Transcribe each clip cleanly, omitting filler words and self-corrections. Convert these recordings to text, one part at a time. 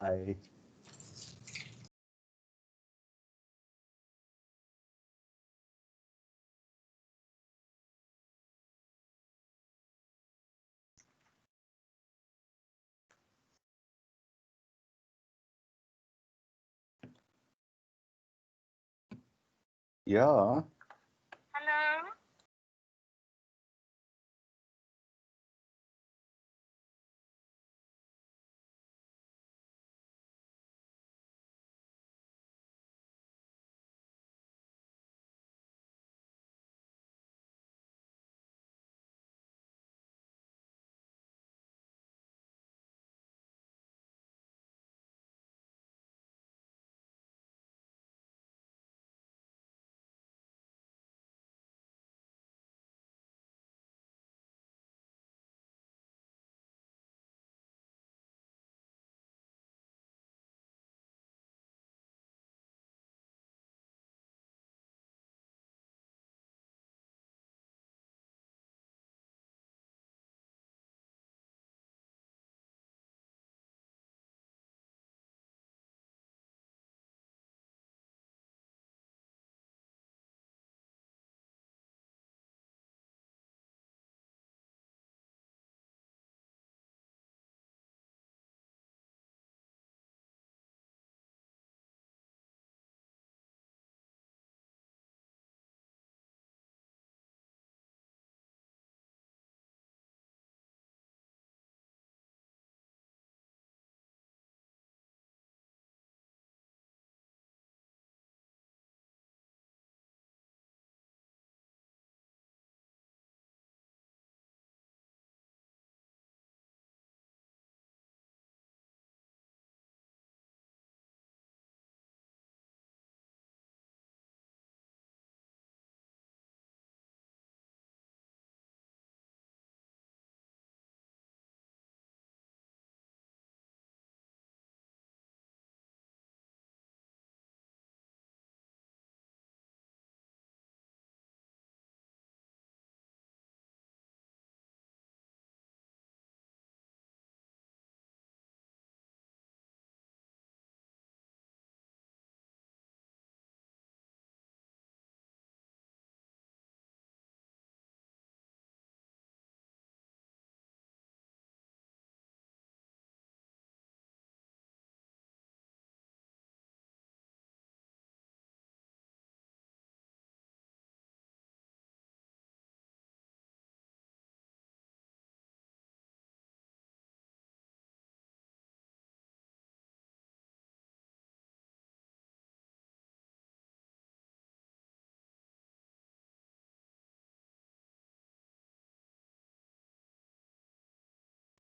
Bye. Ja. Hello.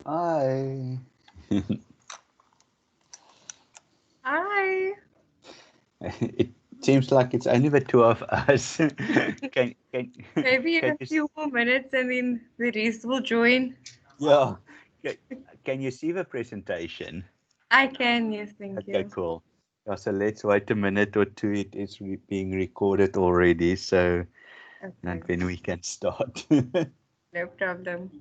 Hi. Hi. It seems like it's only the two of us. Can Maybe in can a you few more minutes and then the rest will join. yeah can, can you see the presentation? I can, yes, thank Okay, you. cool. Yeah, so let's wait a minute or two. It is being recorded already, so and Okay, then we can start. no problem.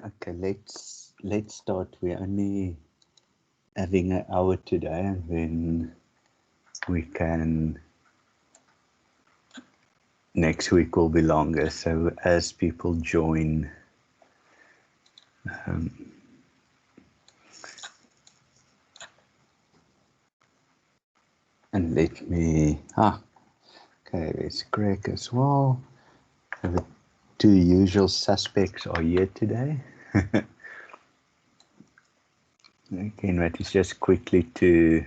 Okay, let's start. We're only having an hour today, and then we can. Next week will be longer. So as people join, and let me. Okay, there's Greg as well. The two usual suspects are here today. Again, that is just quickly to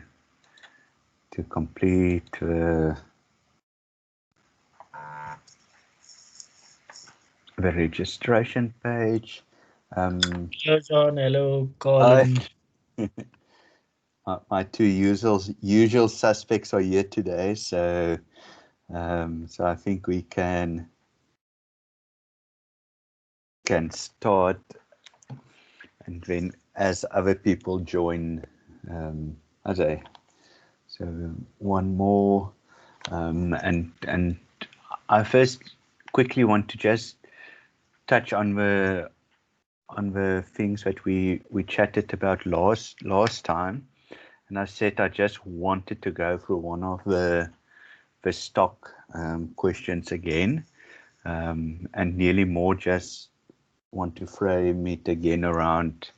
complete the registration page. Hello, John. Hello, I, Colin. my two usual suspects are here today, so so I think we can start, and then as other people join, okay. So one more, and I first quickly want to just touch on the things that we chatted about last time, and I said I just wanted to go through one of the stock questions again, and nearly more just want to frame it again around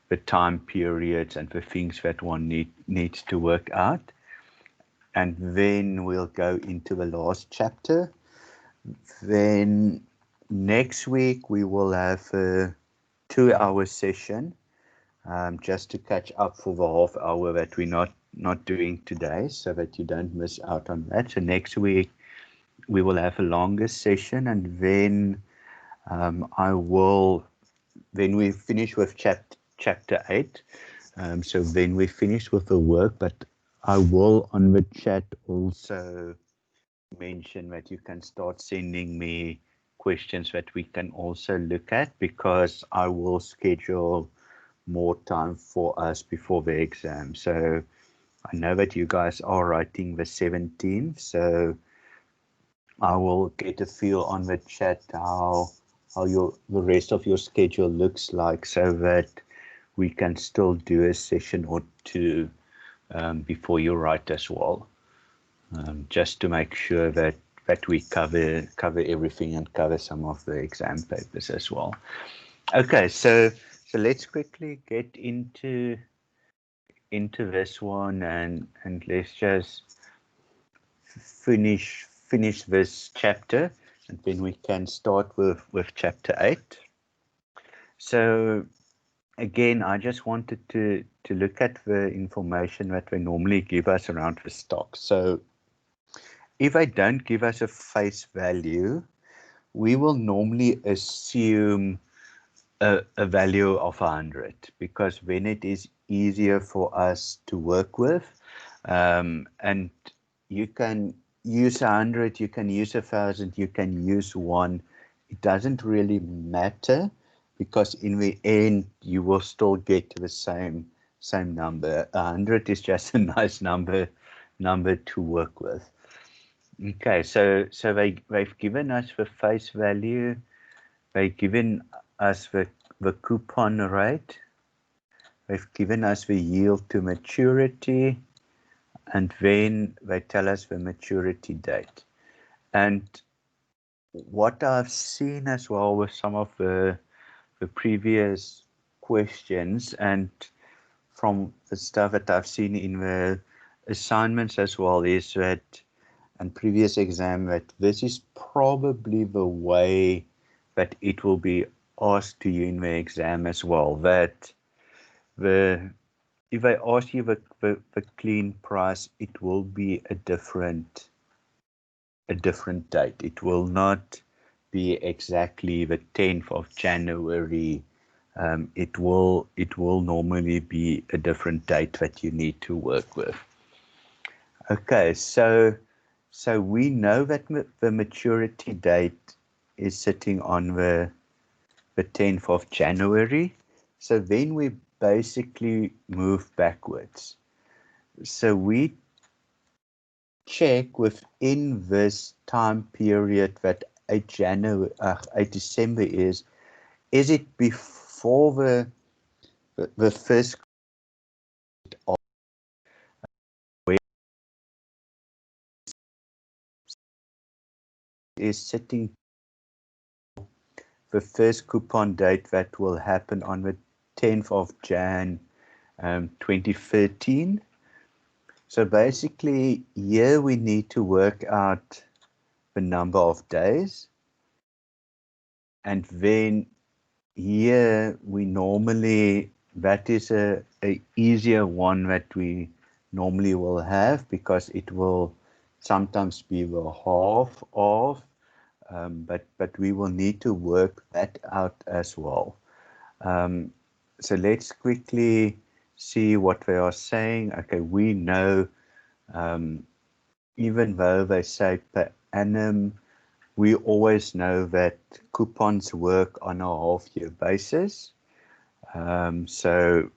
the time periods and the things that one needs to work out. And then we'll go into the last chapter. Then next week we will have a 2-hour session, just to catch up for the half hour that we're not doing today, so that you don't miss out on that. So next week we will have a longer session, and then then we finish with chapter 8. So then we finish with the work, but I will on the chat also mention that you can start sending me questions that we can also look at, because I will schedule more time for us before the exam. So I know that you guys are writing the 17th, so I will get a feel on the chat how the rest of your schedule looks like, so that we can still do a session or two before you write as well, just to make sure that we cover everything and cover some of the exam papers as well. Okay, so let's quickly get into this one, and let's just finish this chapter, and then we can start with chapter 8. So again, I just wanted to look at the information that they normally give us around the stock. So if they don't give us a face value, we will normally assume a value of 100, because then it is easier for us to work with. And you can use 100, you can use 1,000, you can use 1. It doesn't really matter, because in the end you will still get to the same number. 100 is just a nice number to work with. Okay, so they've given us the face value, they've given us the coupon rate, they've given us the yield to maturity, and then they tell us the maturity date. And what I've seen as well with some of the previous questions, and from the stuff that I've seen in the assignments as well, is that, and previous exam, that this is probably the way that it will be asked to you in the exam as well, that if I ask you the clean price, it will be a different date. It will not be exactly the 10th of January. It will normally be a different date that you need to work with. Okay, so we know that the maturity date is sitting on the 10th of January. So then we basically move backwards. So we check within this time period that a December is it for the first is setting the first coupon date that will happen on the 10th of Jan 2013. So basically here we need to work out the number of days, and then here we normally, that is a easier one that we normally will have, because it will sometimes be the half of, but we will need to work that out as well. So let's quickly see what they are saying. Okay, we know, even though they say per annum, we always know that coupons work on a half-year basis. So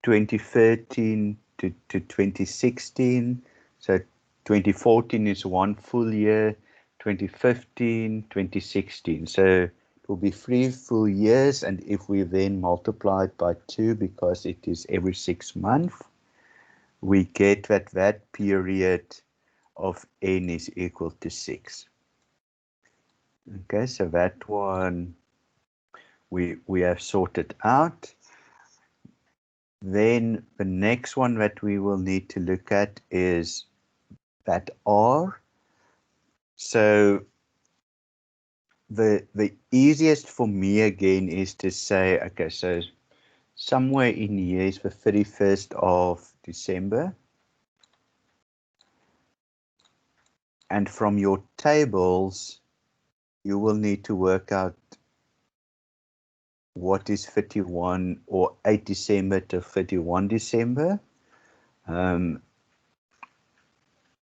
2013 to 2016, so 2014 is one full year, 2015, 2016. So it will be 3 full years, and if we then multiply it by 2, because it is every 6 months, we get that period of n is equal to 6. Okay, so that one we have sorted out. Then the next one that we will need to look at is that R. So the easiest for me again is to say, okay, so somewhere in here is the 31st of December. And from your tables, you will need to work out what is 31 or 8 December to 31 December.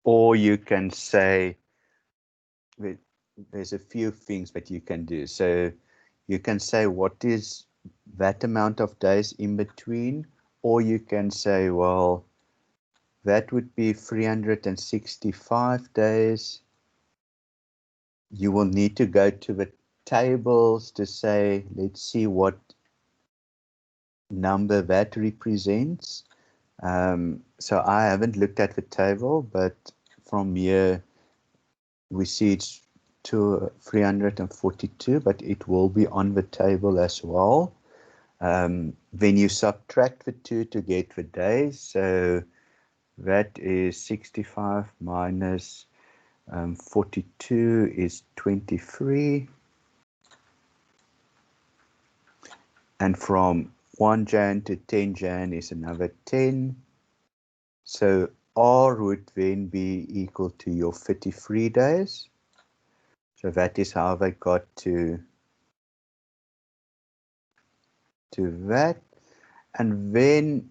Or you can say, there's a few things that you can do. So you can say what is that amount of days in between, or you can say, well, that would be 365 days. You will need to go to the tables to say, let's see what number that represents. So I haven't looked at the table, but from here we see it's to 342, but it will be on the table as well. Then you subtract the 2 to get the days. So that is 65 minus 42 is 23. And from 1 Jan to 10 Jan is another 10. So R would then be equal to your 33 days. So that is how they got to that. And then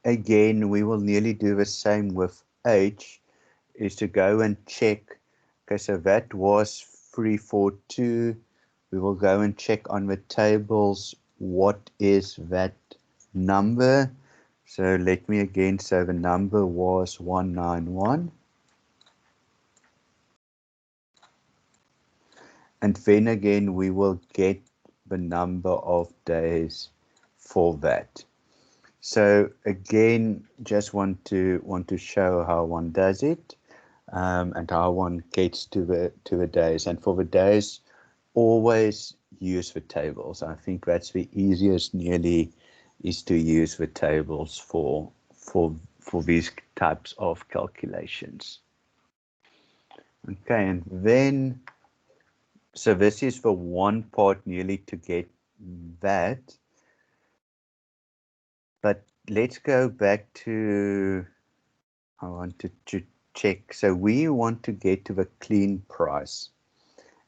again, we will nearly do the same with H, is to go and check. Okay, so that was 342. We will go and check on the tables what is that number. So let me again say the number was 191. And then again, we will get the number of days for that. So again, just want to show how one does it, and how one gets to the days. And for the days, always use the tables. I think that's the easiest nearly, is to use the tables for these types of calculations. Okay, and then, so this is the one part nearly to get that. But let's go back to, I wanted to check. So we want to get to the clean price.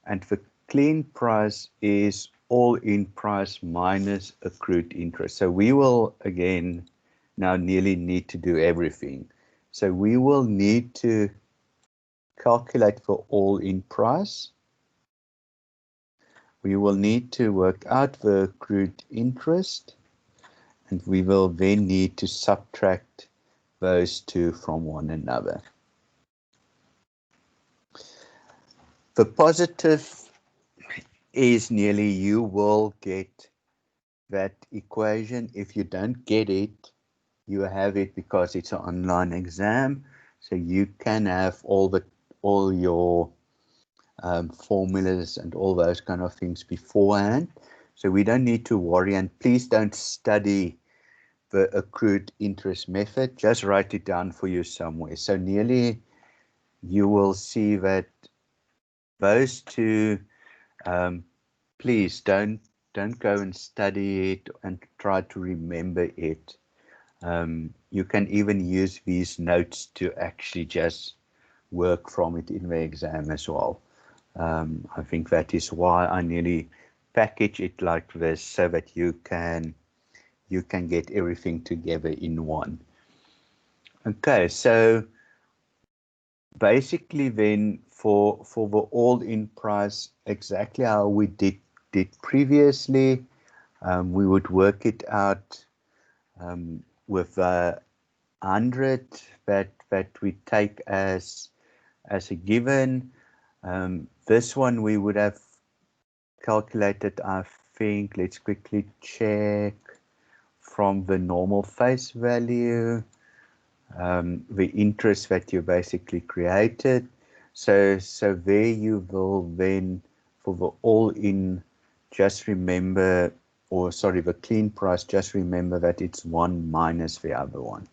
And the clean price is all-in price minus accrued interest. So we will, again, now nearly need to do everything. So we will need to calculate for all-in price. We will need to work out the accrued interest, and we will then need to subtract those two from one another. The positive is nearly you will get that equation. If you don't get it, you have it because it's an online exam. So you can have all your formulas and all those kind of things beforehand. So we don't need to worry, and please don't study the accrued interest method. Just write it down for you somewhere. So nearly you will see that those two, please don't go and study it and try to remember it. You can even use these notes to actually just work from it in the exam as well. I think that is why I nearly package it like this, so that you can get everything together in one. Okay, so basically then for the all-in price, exactly how we did previously, we would work it out with 100 that we take as a given. This one we would have calculated, I think, let's quickly check, from the normal face value, the interest that you basically created. So there you will then, for the all-in, just remember, or sorry, the clean price, just remember that it's one minus the other one.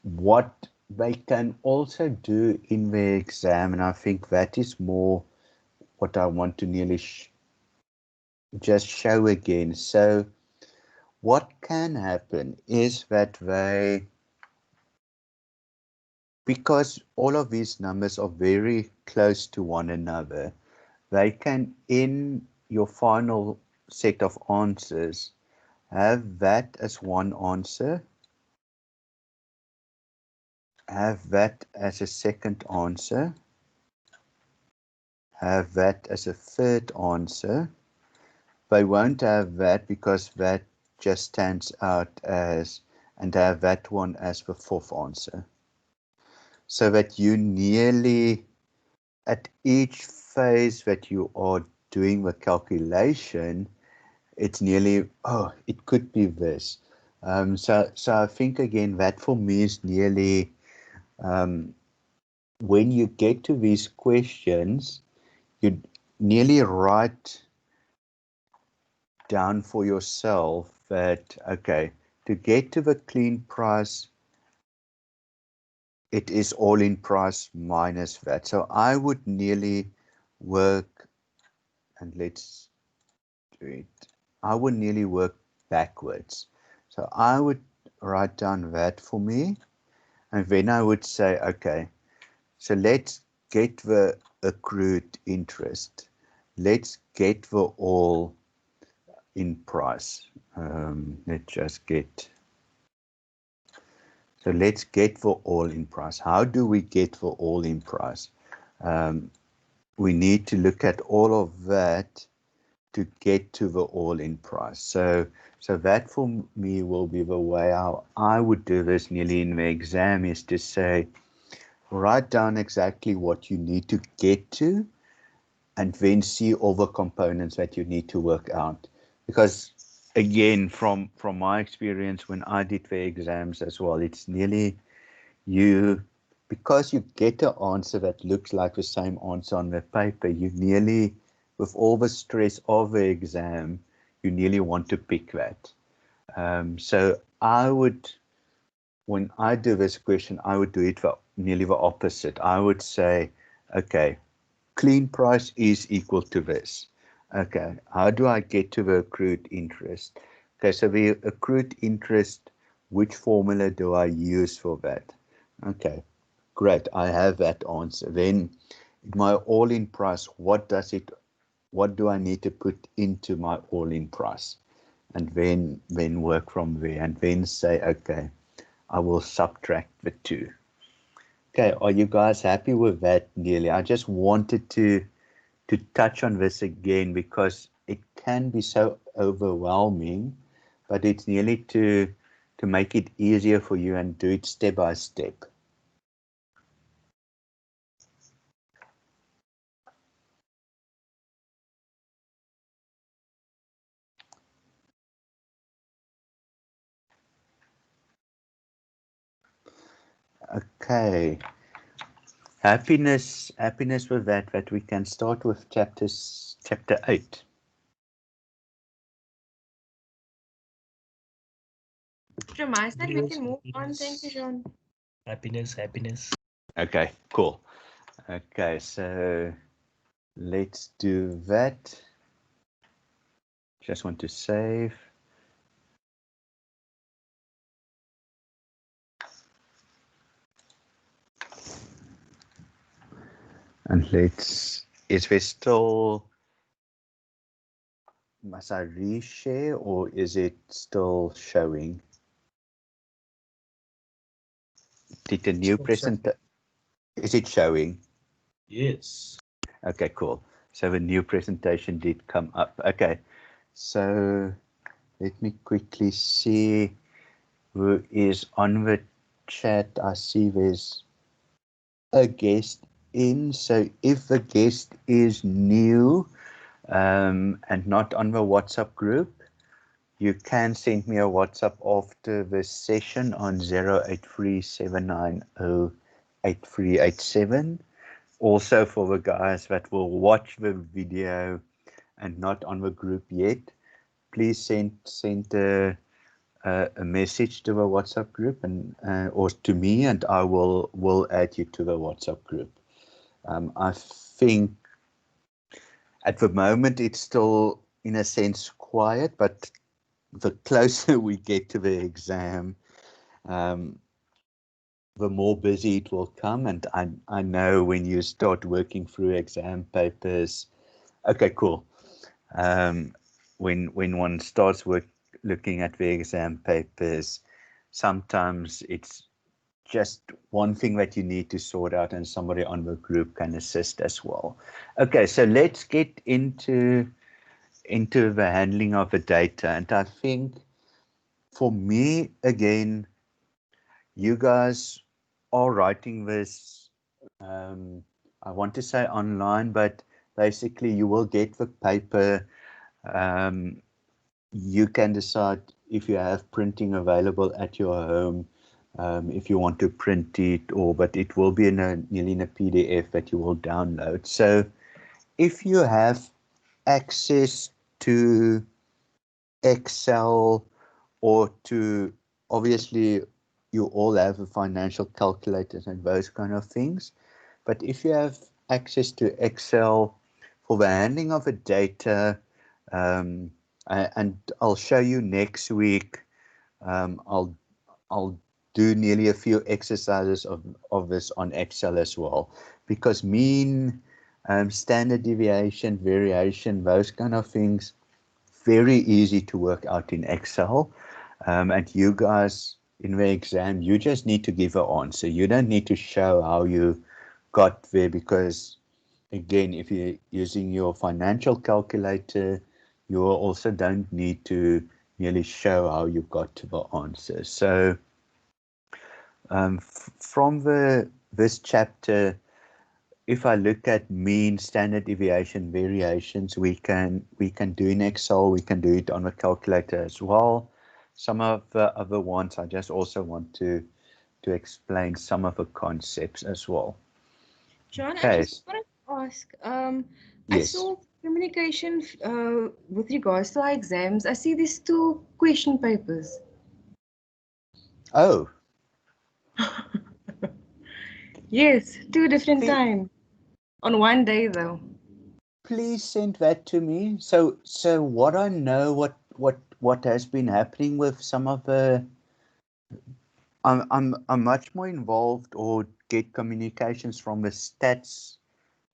What they can also do in the exam, and I think that is more what I want to nearly just show again. So what can happen is that they, because all of these numbers are very close to one another, they can, in your final set of answers, have that as one answer, have that as a second answer, have that as a third answer. They won't have that because that just stands out as, and have that one as the fourth answer. So that you nearly, at each phase that you are doing the calculation, it's nearly, oh, it could be this. So I think again that for me is nearly, when you get to these questions, you nearly write down for yourself that, okay, to get to the clean price, it is all in price minus that. So I would nearly work, and let's do it, I would nearly work backwards. So I would write down that for me, and then I would say, okay, so let's get the accrued interest. Let's get the all in price. Let's just get, so let's get the all in price. How do we get the all in price? We need to look at all of that to get to the all in price. So that for me will be the way how I would do this nearly in the exam, is to say, write down exactly what you need to get to, and then see all the components that you need to work out. Because again, from my experience when I did the exams as well, it's nearly you, because you get an answer that looks like the same answer on the paper, you nearly, with all the stress of the exam, you nearly want to pick that. So I would, when I do this question, I would do it for nearly the opposite. I would say, okay, clean price is equal to this. Okay, how do I get to the accrued interest? Okay, so the accrued interest, which formula do I use for that? Okay, great, I have that answer. Then my all-in price, what do I need to put into my all-in price? And then work from there, and then say, okay, I will subtract the two. Okay, are you guys happy with that nearly? I just wanted to touch on this again because it can be so overwhelming, but it's nearly to make it easier for you and do it step by step. Okay. Happiness with that we can start with chapter 8. From my side, we can move on. Thank you, John. Happiness. Okay, cool. Okay, so let's do that. Just want to save. And is there still, must I reshare or is it still showing? Did the new presentation, is it showing? Yes. Okay, cool. So the new presentation did come up. Okay, so let me quickly see who is on the chat. I see there's a guest in. So if the guest is new and not on the WhatsApp group, you can send me a WhatsApp after the session on 0837908387. Also for the guys that will watch the video and not on the group yet, please send a message to the WhatsApp group and or to me, and I will add you to the WhatsApp group. I think at the moment it's still in a sense quiet, but the closer we get to the exam, the more busy it will come. And I know when you start working through exam papers, okay, cool. When one starts looking at the exam papers, sometimes it's just one thing that you need to sort out, and somebody on the group can assist as well. Okay, so let's get into the handling of the data. And I think for me, again, you guys are writing this, I want to say online, but basically you will get the paper. You can decide if you have printing available at your home, if you want to print it, but it will be nearly in a PDF that you will download. So if you have access to Excel or to, obviously you all have a financial calculators and those kind of things, but if you have access to Excel for the handling of the data, and I'll show you next week, I'll do nearly a few exercises of this on Excel as well, because mean, standard deviation, variation, those kind of things, very easy to work out in Excel. And you guys in the exam, you just need to give an answer. You don't need to show how you got there, because again, if you're using your financial calculator, you also don't need to merely show how you got to the answer. So from this chapter, if I look at mean, standard deviation, variations, we can do in Excel, we can do it on a calculator as well. Some of the other ones, I just also want to explain some of the concepts as well. John, Okay. I just want to ask, I Yes. saw communication with regards to our exams. I see these 2 question papers. Oh. Yes, 2 different times. On one day though. Please send that to me. So what I know, what has been happening with some of the, I'm much more involved or get communications from the stats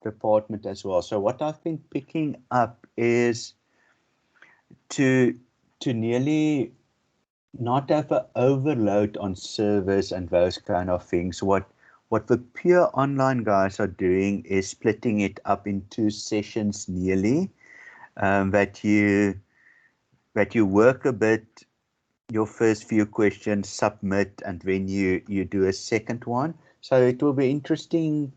department as well. So what I've been picking up is to nearly not have an overload on servers and those kind of things. What the pure online guys are doing is splitting it up into sessions nearly, that you work a bit, your first few questions, submit, and then you do a second one. So it will be interesting.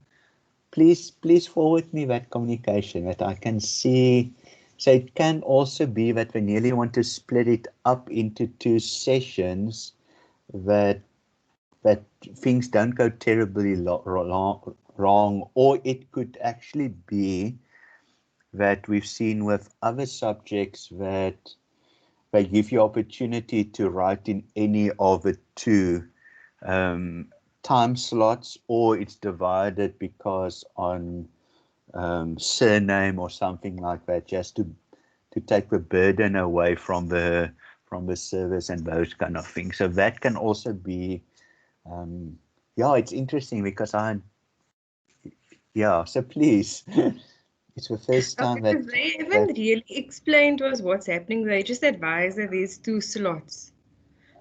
Please forward me that communication that I can see. So it can also be that we nearly want to split it up into 2 sessions, that that things don't go terribly wrong, or it could actually be that we've seen with other subjects that they give you opportunity to write in any of the two time slots, or it's divided because on surname or something like that, just to take the burden away from the service and those kind of things. So that can also be yeah, it's interesting because so please. It's the first time Okay, that they haven't really explained to us what's happening. They just advised that there's 2 slots.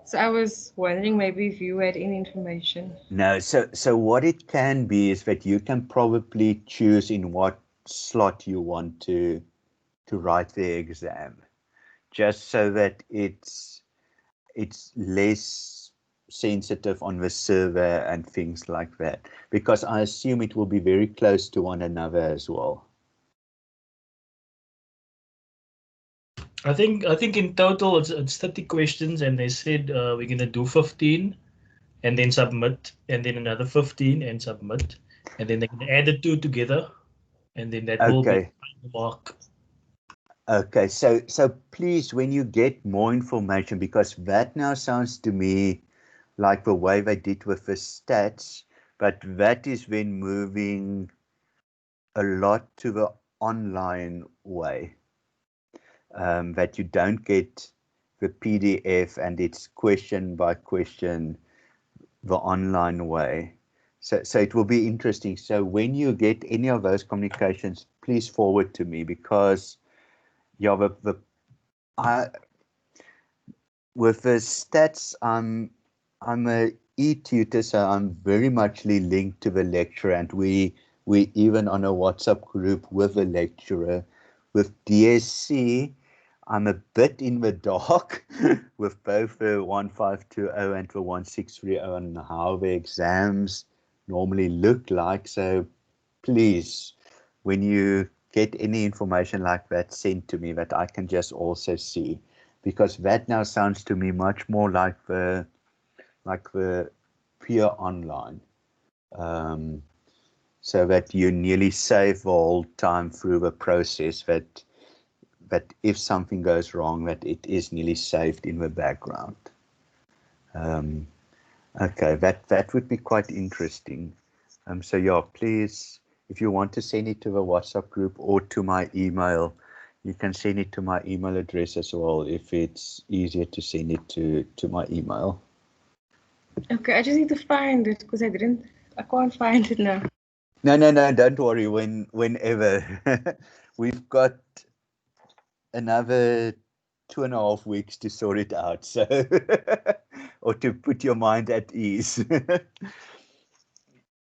So I was wondering maybe if you had any information. no, so what it can be is that you can probably choose in what slot you want to write the exam, just so that it's less sensitive on the server and things like that, because I assume it will be very close to one another as well. I think in total it's 30 questions, and they said we're gonna do 15 and then submit, and then another 15 and submit, and then they can add the 2 together, and then that will be the mark. Okay, so please, when you get more information, because that now sounds to me like the way they did with the stats, but that is then moving a lot to the online way, that you don't get the PDF and it's question by question, the online way. So it will be interesting. So when you get any of those communications, please forward to me, because with the stats, I'm a e-tutor, so I'm very much linked to the lecturer, and we even on a WhatsApp group with the lecturer. With DSC, I'm a bit in the dark with both the 1520 and the 1630 and how the exams normally look like. So please, when you get any information like that, send to me that I can just also see, because that now sounds to me much more like the pure online, so that you nearly save the whole time through the process, that if something goes wrong, that it is nearly saved in the background. Okay, that would be quite interesting. So yeah, please, if you want to send it to the WhatsApp group or to my email, you can send it to my email address as well, if it's easier to send it to my email. Okay, I just need to find it because I can't find it now. No, don't worry. Whenever we've got another 2.5 weeks to sort it out, so or to put your mind at ease.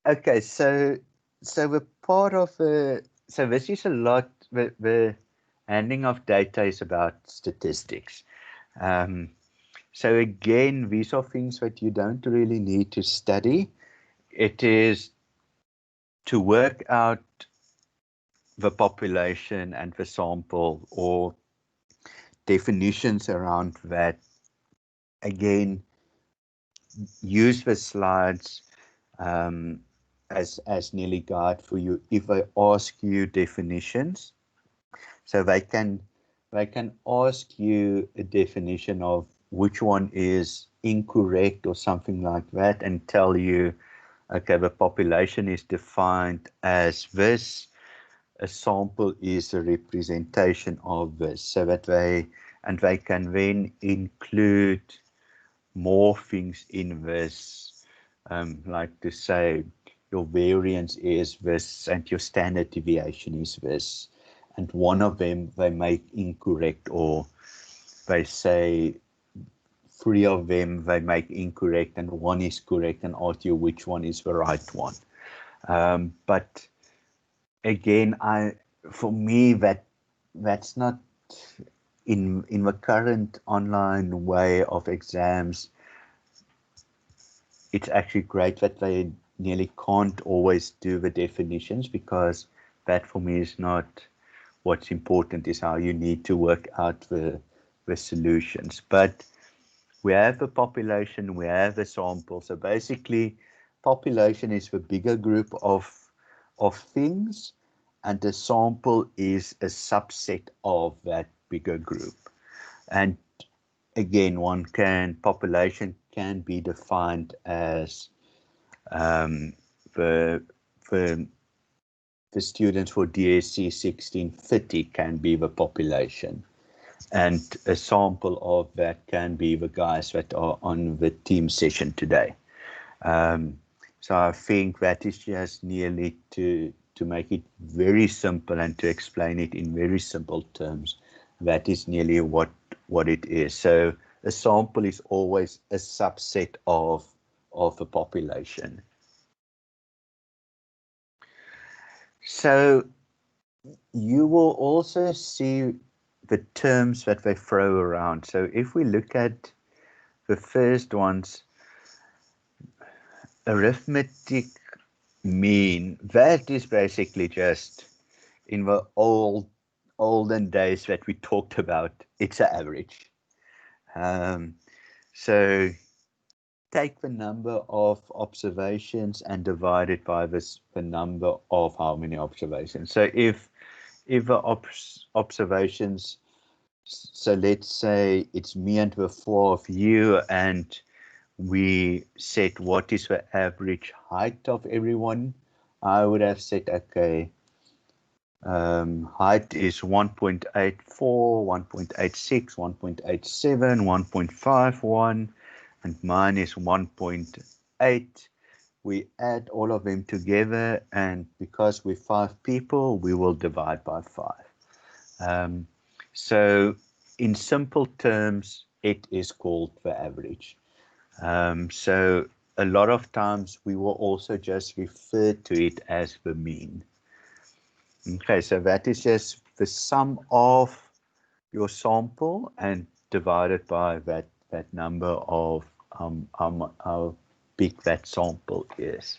Okay, so the part of so this is a lot. The handling of data is about statistics. So again, these are things that you don't really need to study. It is to work out the population and the sample, or definitions around that. Again, use the slides as nearly guide for you if I ask you definitions. So they can ask you a definition of which one is incorrect or something like that, and tell you, okay, the population is defined as this, a sample is a representation of this, so that they can then include more things in this, like to say your variance is this and your standard deviation is this, and one of them they make incorrect, or they say 3 of them they make incorrect and 1 is correct, and ask you which one is the right one. But again, for me, that's not in the current online way of exams. It's actually great that they nearly can't always do the definitions, because that for me is not what's important, is how you need to work out the solutions. But we have a population, we have a sample. So basically, population is the bigger group of things, and the sample is a subset of that bigger group. And again, population can be defined as the students for DSC1630 can be the population, and a sample of that can be the guys that are on the team session today. So I think that is just nearly to make it very simple and to explain it in very simple terms. That is nearly what it is. So a sample is always a subset of a population. So you will also see the terms that they throw around. So if we look at the first ones, arithmetic mean, that is basically just in the olden days that we talked about, it's an average. So take the number of observations and divide it by the number of how many observations. So if the observations, so let's say it's me and the four of you, and we said what is the average height of everyone, I would have said, okay, height is 1.84, 1.86, 1.87, 1.51, and mine is 1.8. We add all of them together, and because we're 5 people, we will divide by 5. So in simple terms, it is called the average. So a lot of times we will also just refer to it as the mean. Okay, so that is just the sum of your sample and divided by that number of how big that sample is.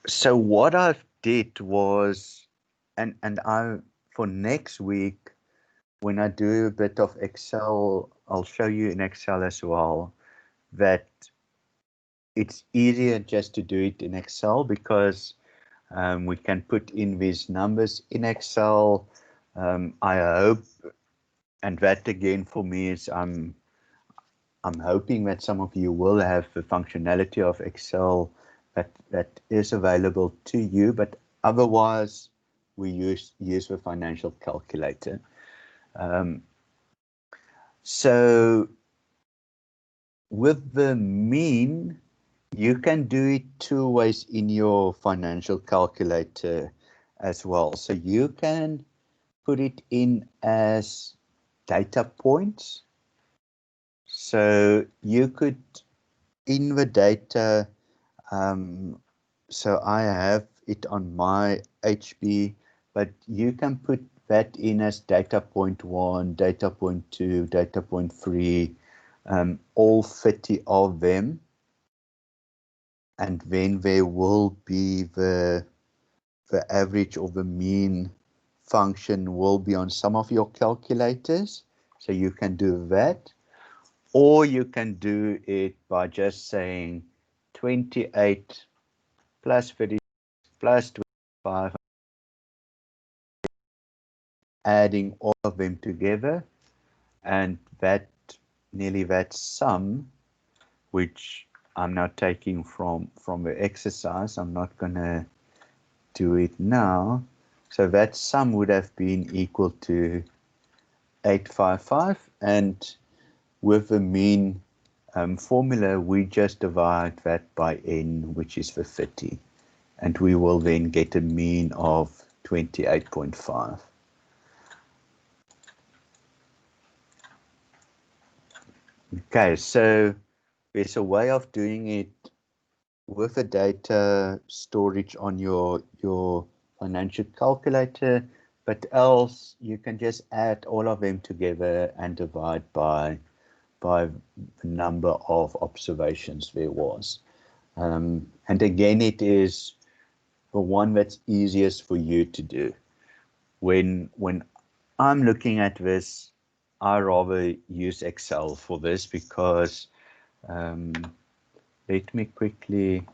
So what I did was, and I, for next week, when I do a bit of Excel, I'll show you in Excel as well that it's easier just to do it in Excel, because we can put in these numbers in Excel. I hope, and that again for me is I'm hoping that some of you will have the functionality of Excel that is available to you, but otherwise we use the financial calculator. So with the mean, you can do it 2 ways in your financial calculator as well. So you can put it in as data points. So you could, in the data, so I have it on my HB, but you can put that in as data point 1, data point 2, data point 3, all 30 of them. And then there will be the average or the mean function will be on some of your calculators. So you can do that. Or you can do it by just saying 28 plus 30 plus 25, adding all of them together, and that nearly that sum, which I'm now taking from the exercise, I'm not going to do it now. So that sum would have been equal to 855, and with the mean formula, we just divide that by n, which is the 30, and we will then get a mean of 28.5. Okay, so there's a way of doing it with the data storage on your financial calculator, but else you can just add all of them together and divide by the number of observations there was. And again, it is the one that's easiest for you to do. When I'm looking at this, I rather use Excel for this because let me quickly,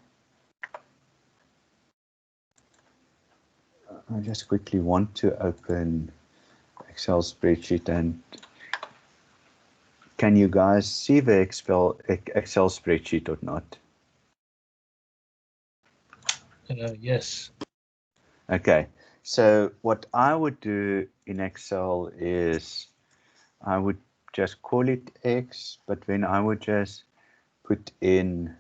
I just quickly want to open Excel spreadsheet. And can you guys see the Excel spreadsheet or not? Yes. Okay, so what I would do in Excel is I would just call it X, but then I would just put in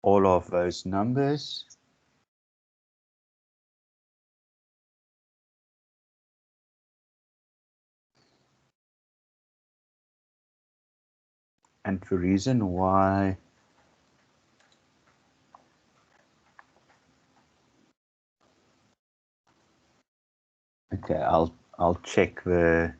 all of those numbers. And the reason why okay, I'll check the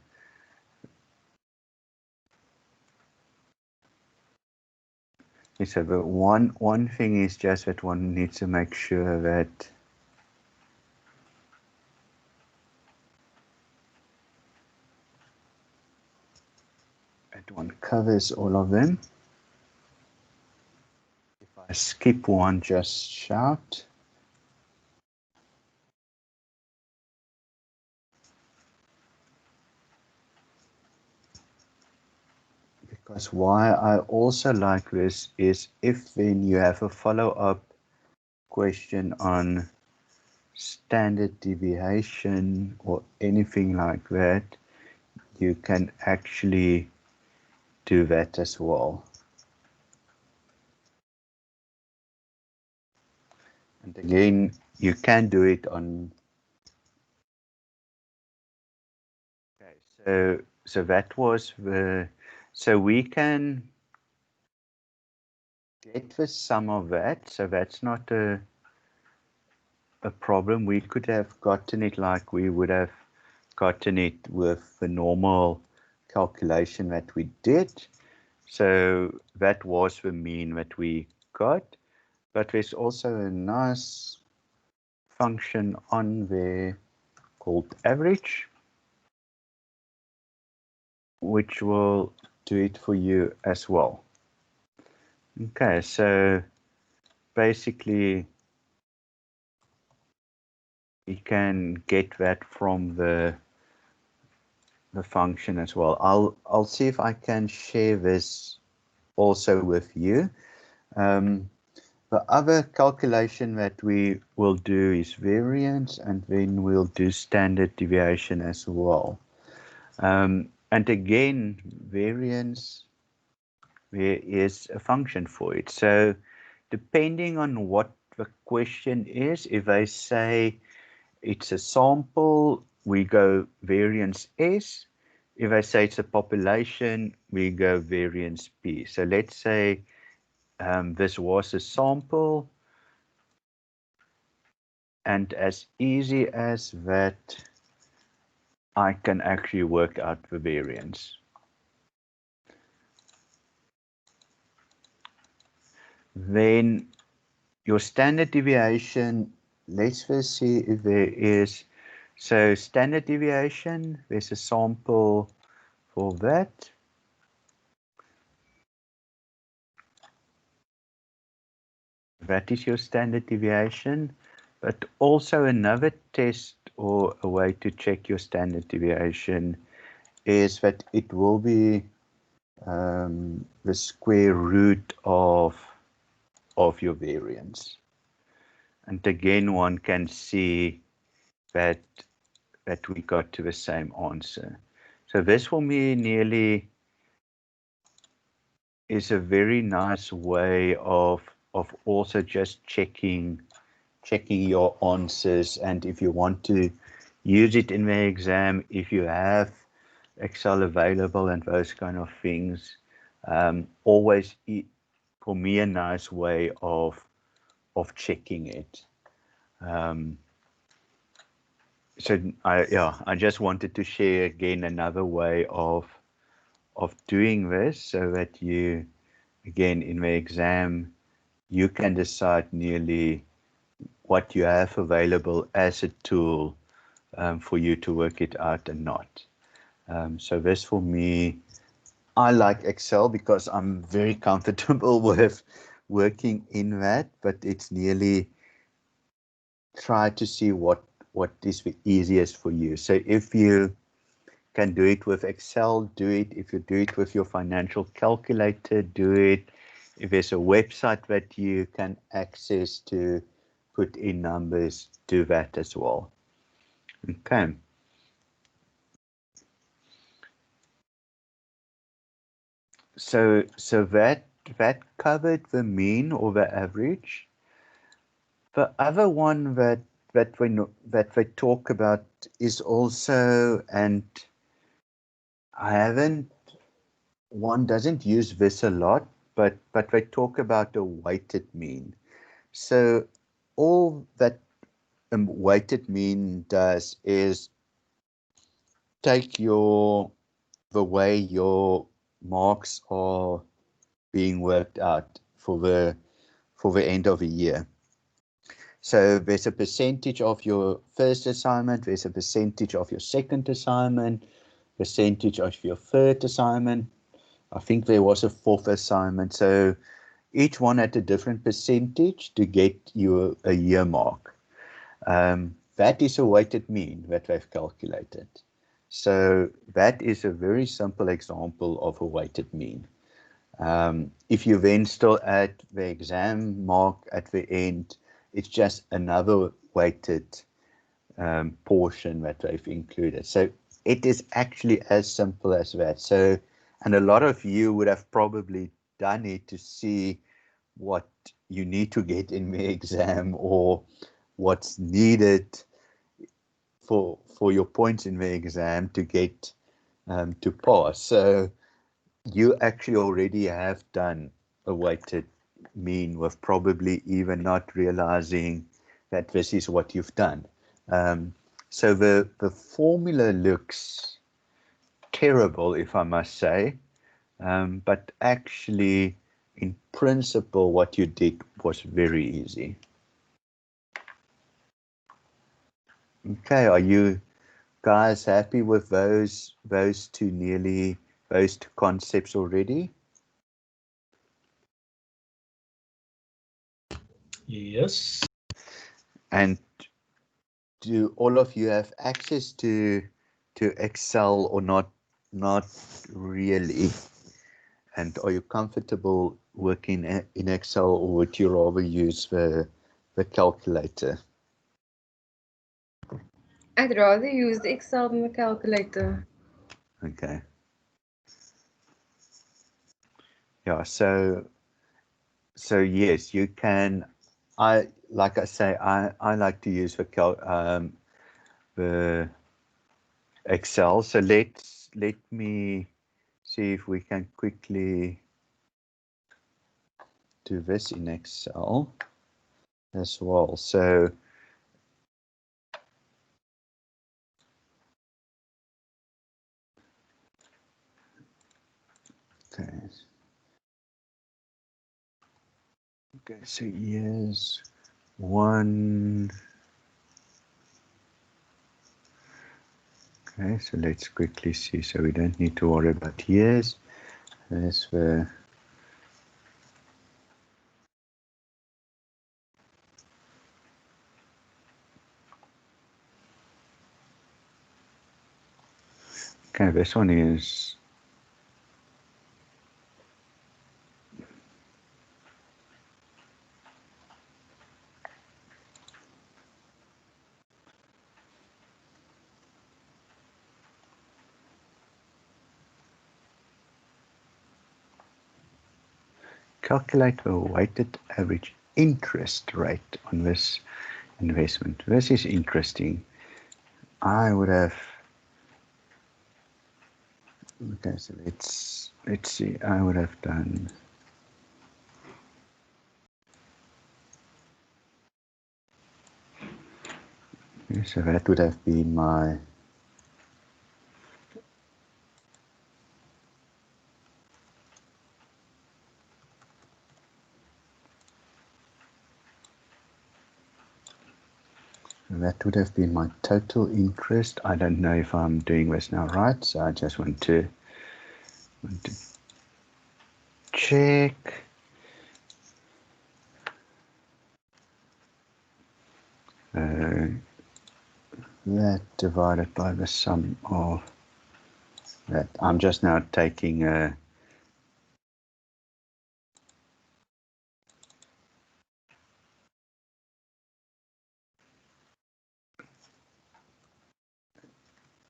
so the one thing is just that one needs to make sure that one covers all of them. If I skip one, just shout. Because why I also like this is if then you have a follow-up question on standard deviation or anything like that, you can actually do that as well. And again, you can do it on. Okay, so that was the. So we can get the sum of that. So that's not a problem. We could have gotten it like we would have gotten it with the normal calculation that we did. So that was the mean that we got. But there's also a nice function on there called average, which will do it for you as well. Okay, so basically we can get that from the function as well. I'll see if I can share this also with you. The other calculation that we will do is variance, and then we'll do standard deviation as well. And again, variance, there is a function for it. So depending on what the question is, if I say it's a sample, we go variance S. If I say it's a population, we go variance P. So let's say this was a sample, and as easy as that, I can actually work out the variance. Then your standard deviation, let's first see if there is. So standard deviation, there's a sample for that. That is your standard deviation, but also another test or a way to check your standard deviation is that it will be the square root of your variance. And again, one can see that we got to the same answer. So this for me nearly is a very nice way of also just checking your answers. And if you want to use it in the exam, if you have Excel available and those kind of things, always for me a nice way of checking it. So I just wanted to share again another way of doing this, so that you, again, in the exam, you can decide nearly what you have available as a tool for you to work it out and not. So this for me, I like Excel because I'm very comfortable with working in that, but it's nearly try to see what is the easiest for you. So if you can do it with Excel, do it. If you do it with your financial calculator, do it. If there's a website that you can access to put in numbers, do that as well. Okay. So that covered the mean or the average. The other one that we talk about is also, and I haven't, one doesn't use this a lot, but they talk about a weighted mean. So all that weighted mean does is take the way your marks are being worked out for the end of the year. So there's a percentage of your first assignment, there's a percentage of your second assignment, percentage of your third assignment. I think there was a fourth assignment. So each one at a different percentage to get you a year mark. That is a weighted mean that they've calculated. So that is a very simple example of a weighted mean. If you then still add the exam mark at the end, it's just another weighted portion that they've included. So it is actually as simple as that. So, and a lot of you would have probably done it to see what you need to get in the exam or what's needed for your points in the exam to get to pass. So you actually already have done a weighted mean with probably even not realizing that this is what you've done. So the formula looks terrible, if I must say, but actually in principle what you did was very easy. Okay, are you guys happy with those two concepts already? Yes. And do all of you have access to Excel or not? Not really. And are you comfortable working in Excel, or would you rather use the calculator? I'd rather use the Excel than the calculator. Okay. Yeah, so yes, you can. Like I say, I like to use the Excel. So let me see if we can quickly do this in Excel as well. So okay. Okay, so here's one. Okay, so let's quickly see. So we don't need to worry about years. There's the okay, this one is calculate the weighted average interest rate on this investment. This is interesting. I would have, okay, so let's see. I would have done, okay, so that would have been my, that would have been my total interest. I don't know if I'm doing this now right, so I just want to check. That divided by the sum of that. I'm just now taking a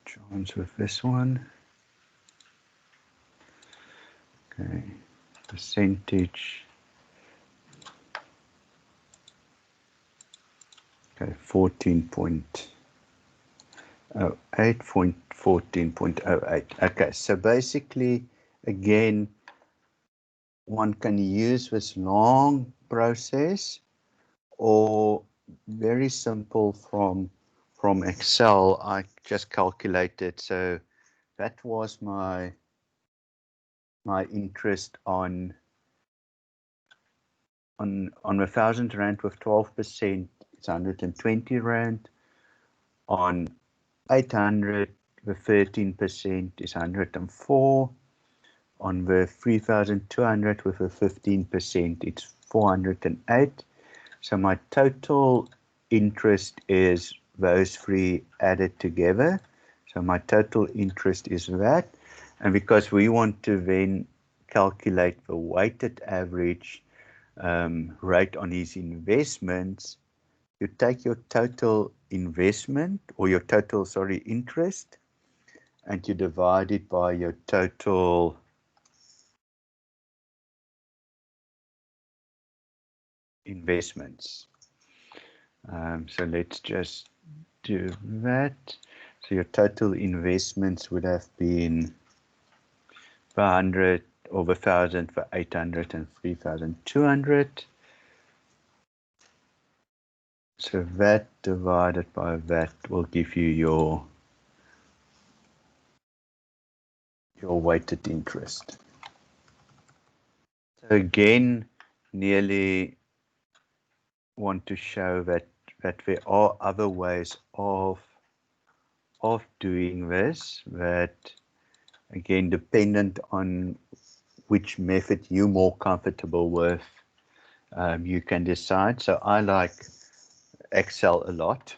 chance with this one. Okay, percentage. Okay, 14.08. Okay, so basically, again, one can use this long process or very simple from Excel. I just calculated. So that was my interest on 1,000 rand with 12%. It's 120 rand. On 800 with 13% is 104. On the 3,200 with a 15%, it's 408. So my total interest is those three added together. So my total interest is that. And because we want to then calculate the weighted average rate on his investments, you take your total investment or your total, interest, and you divide it by your total investments. So let's just do that. So your total investments would have been 100 over 1,000 for 800 and 3,200. So that divided by that will give you your weighted interest. So again, nearly want to show that there are other ways of doing this, that again, dependent on which method you're more comfortable with, you can decide. So I like Excel a lot,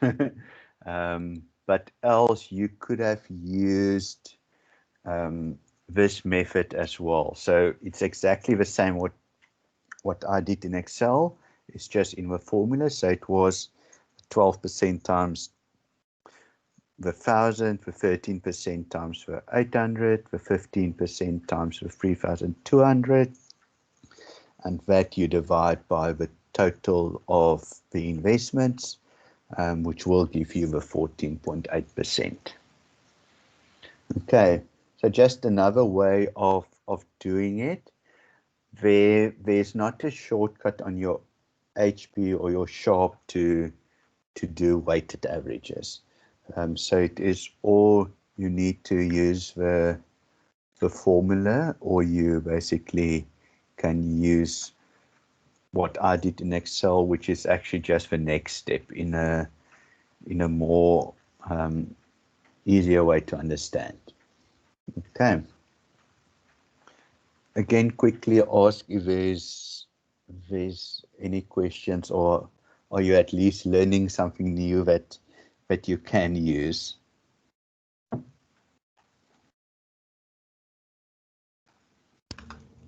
but else you could have used this method as well. So it's exactly the same what I did in Excel. It's just in the formula. So it was 12% times the 1,000, the 13% times the 800, the 15% times the 3,200, and that you divide by the total of the investments, which will give you the 14.8%. Okay, so just another way of doing it. There's not a shortcut on your HP or your Sharp to do weighted averages. So it is all you need to use the formula, or you basically can use what I did in Excel, which is actually just the next step in a more easier way to understand. Okay. Again, quickly ask if there's any questions, or are you at least learning something new that you can use?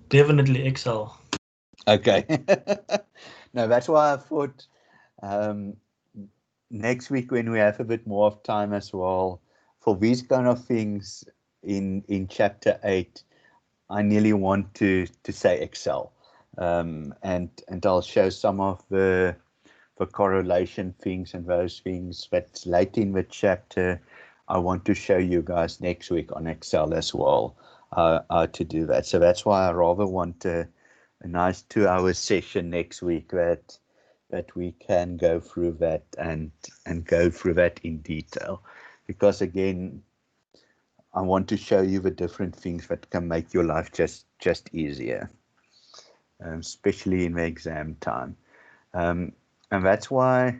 Definitely Excel. Okay. No, that's why I thought next week, when we have a bit more of time as well, for these kind of things in chapter 8, I nearly want to say Excel, and I'll show some of the correlation things and those things that's late in the chapter. I want to show you guys next week on Excel as well, how to do that. So that's why I rather want a nice 2-hour session next week that we can go through that and go through that in detail, because again, I want to show you the different things that can make your life just easier, especially in the exam time. And that's why,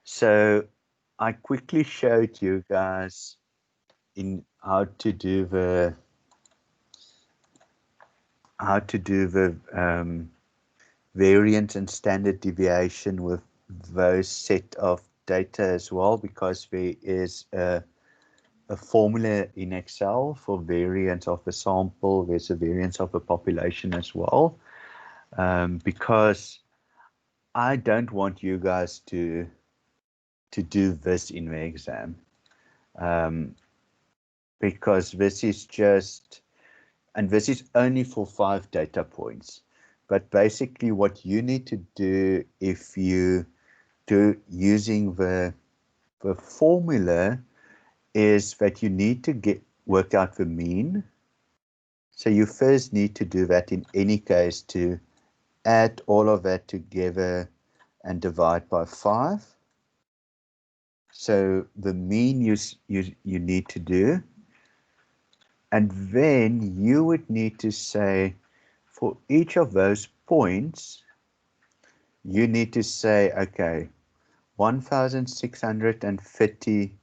so I quickly showed you guys in how to do the variance and standard deviation with those set of data as well, because there is a formula in Excel for variance of a sample. There's a variance of a population as well, because I don't want you guys to do this in the exam, because this is just, and this is only for 5 data points. But basically what you need to do, if you do using the formula, is that you need to work out the mean. So you first need to do that in any case, to add all of that together and divide by 5. So the mean you need to do, and then you would need to say, for each of those points, you need to say, okay, 1630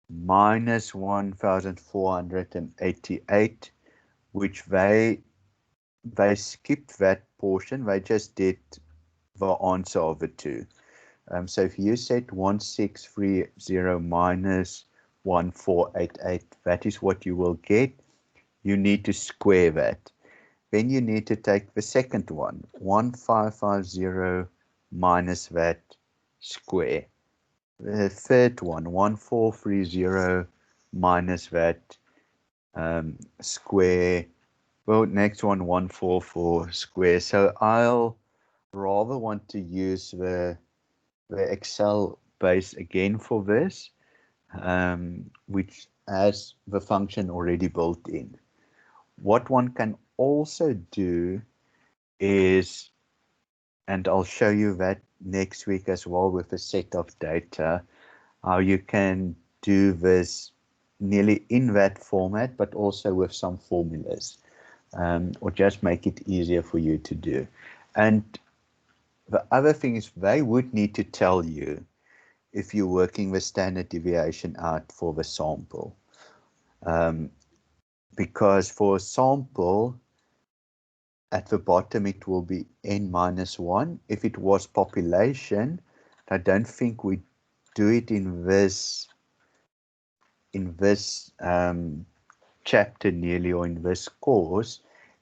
minus 1488, which they skipped that portion. They just did the answer of the 2. So if you set 1630 minus 1488, that is what you will get. You need to square that. Then you need to take the second one, 1550 minus that, square. The third one, 1430 minus that, square. Well, next one, 144 square. So I'll rather want to use the Excel base again for this, which has the function already built in. What one can also do is, and I'll show you that next week as well with a set of data, how you can do this nearly in that format, but also with some formulas, or just make it easier for you to do. And the other thing is, they would need to tell you if you're working the standard deviation out for the sample. Because for a sample, at the bottom it will be n minus 1. If it was population, I don't think we do it in this chapter nearly, or in this course.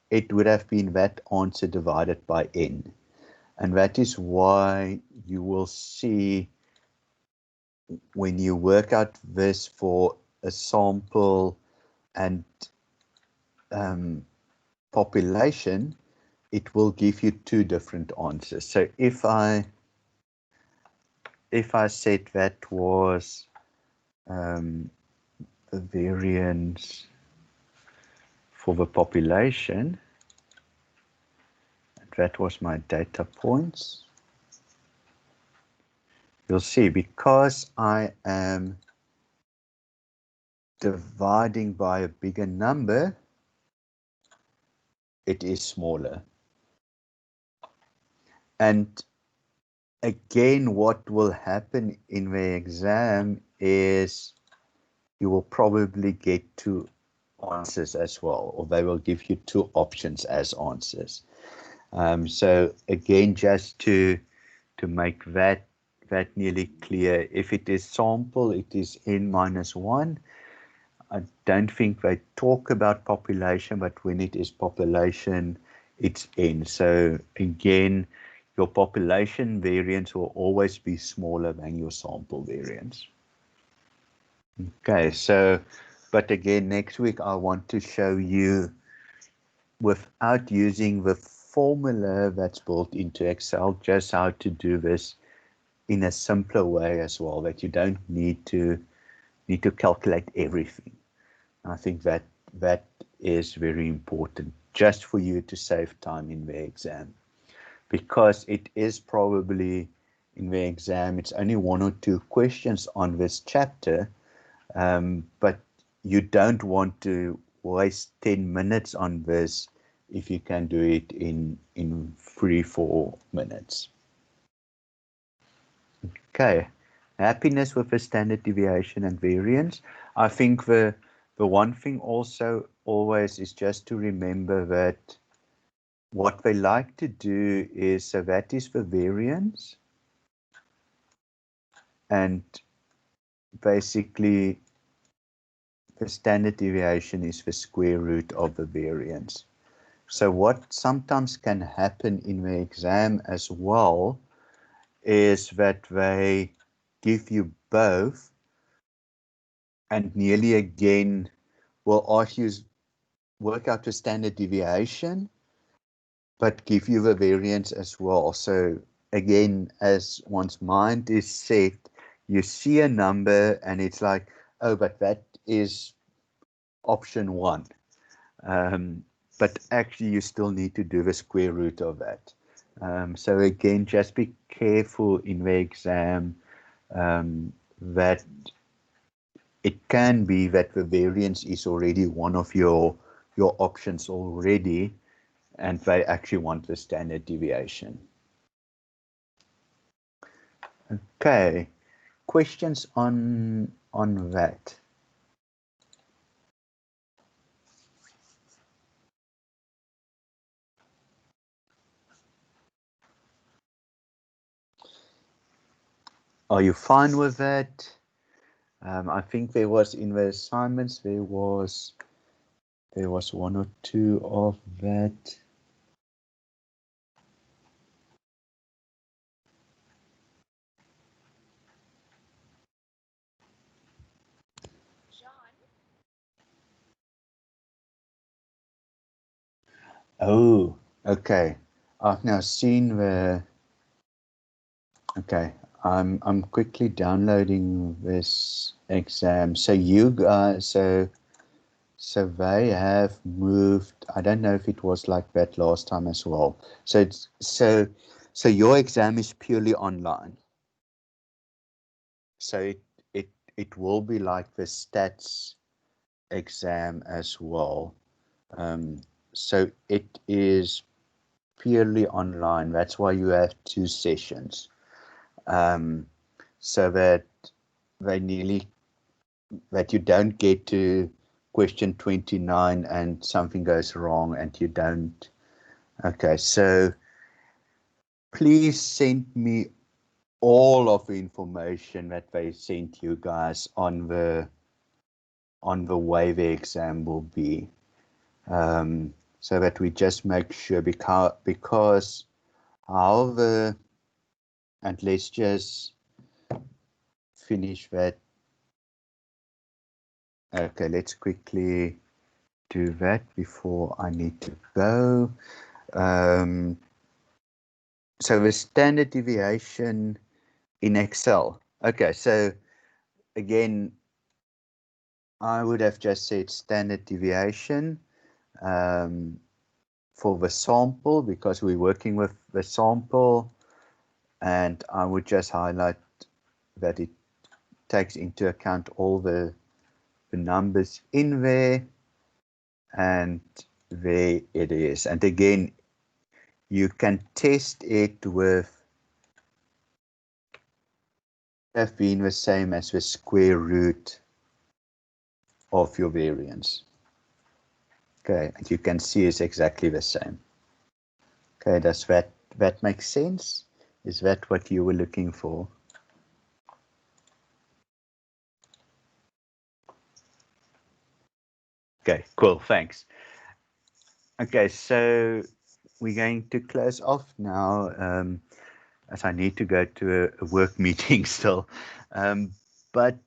It would have been that answer divided by n. And that is why you will see, when you work out this for a sample and population, it will give you 2 different answers. So if I said that was the variance for the population, that was my data points, you'll see, because I am dividing by a bigger number, it is smaller. And again, what will happen in the exam is you will probably get 2 answers as well, or they will give you 2 options as answers. So again, just to make that nearly clear, if it is sample, it is n minus 1. I don't think they talk about population, but when it is population, it's n. So again, your population variance will always be smaller than your sample variance. Okay, so, but again, next week I want to show you, without using the formula that's built into Excel, just how to do this in a simpler way as well, that you don't need to calculate everything. I think that is very important, just for you to save time in the exam, because it is probably in the exam, it's only 1 or 2 questions on this chapter, but you don't want to waste 10 minutes on this if you can do it in 3-4 minutes. Okay, happiness with the standard deviation and variance. I think the one thing also always is just to remember that what they like to do is, so that is the variance, and basically the standard deviation is the square root of the variance. So what sometimes can happen in the exam as well is that they give you both and nearly again will ask you work out the standard deviation but give you the variance as well. So again, as one's mind is set, you see a number and it's like, oh, but that is option 1. But actually you still need to do the square root of that. So again, just be careful in the exam that it can be that the variance is already one of your options already, and they actually want the standard deviation. Okay, questions on that? Are you fine with that? I think there was in the assignments, there was 1 or 2 of that. Oh, okay. I've now seen the. Okay, I'm quickly downloading this exam. So you guys, so they have moved. I don't know if it was like that last time as well. So it's so your exam is purely online. So it will be like the stats exam as well. So it is purely online. That's why you have 2 sessions. So that that you don't get to question 29 and something goes wrong and you don't. Okay, so please send me all of the information that they sent you guys on the way the exam will be, so that we just make sure, because however, and let's just finish that. Okay, let's quickly do that before I need to go. So the standard deviation in Excel. Okay, so again, I would have just said standard deviation for the sample, because we're working with the sample, and I would just highlight that it takes into account all the numbers in there, and there it is. And again, you can test it with have been the same as the square root of your variance. Okay, and you can see it's exactly the same. Okay, does that make sense? Is that what you were looking for? Okay, cool, thanks. Okay, so we're going to close off now, as I need to go to a work meeting still. But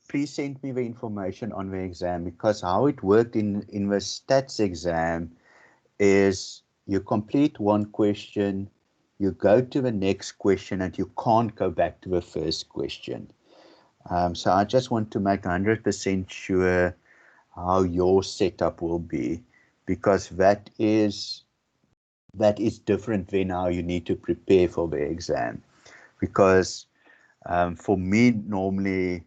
please send me the information on the exam, because how it worked in the stats exam is you complete one question, you go to the next question, and you can't go back to the first question. So I just want to make 100% sure how your setup will be, because that is different than how you need to prepare for the exam. Because for me, normally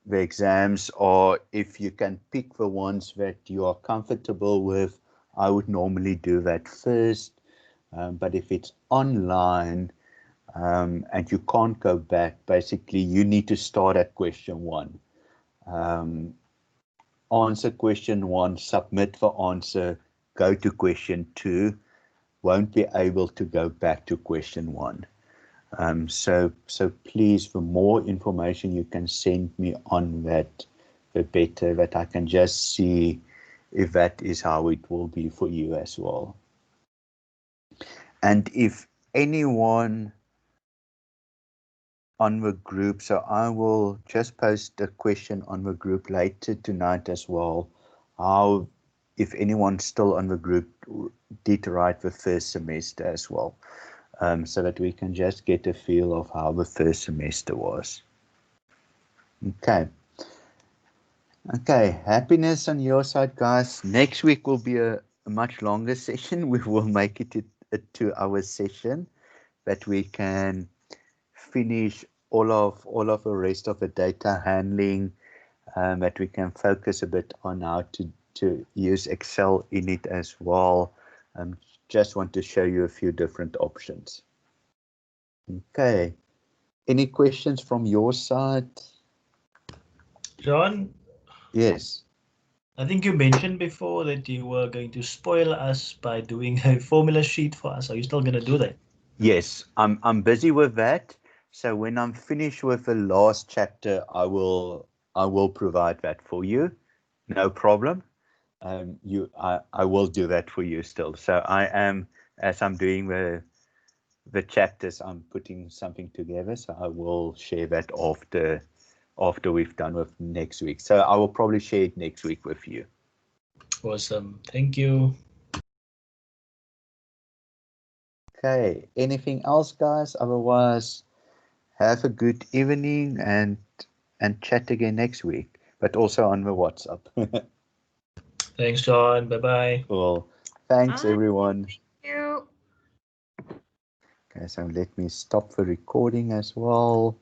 the exams are, if you can pick the ones that you are comfortable with, I would normally do that first. But if it's online, and you can't go back. Basically, you need to start at question 1. Answer question 1, submit for answer, go to question 2, won't be able to go back to question 1. So please, for more information, you can send me on that, the better, that I can just see if that is how it will be for you as well. And if anyone on the group, so I will just post a question on the group later tonight as well, how, if anyone still on the group did write the first semester as well, so that we can just get a feel of how the first semester was. Okay, happiness on your side, guys. Next week will be a much longer session. We will make it a 2-hour session that we can finish all of the rest of the data handling, that we can focus a bit on how to use Excel in it as well. Just want to show you a few different options. Okay, any questions from your side? John? Yes. I think you mentioned before that you were going to spoil us by doing a formula sheet for us. Are you still going to do that? Yes, I'm busy with that. So when I'm finished with the last chapter, I will provide that for you. No problem. I will do that for you still. So I am, as I'm doing the chapters, I'm putting something together. So I will share that after we've done with next week. So I will probably share it next week with you. Awesome. Thank you. Okay, anything else, guys? Otherwise, have a good evening and chat again next week, but also on the WhatsApp. Thanks, John. Bye-bye. Cool. Thanks, everyone. Thank you. Okay, so let me stop the recording as well.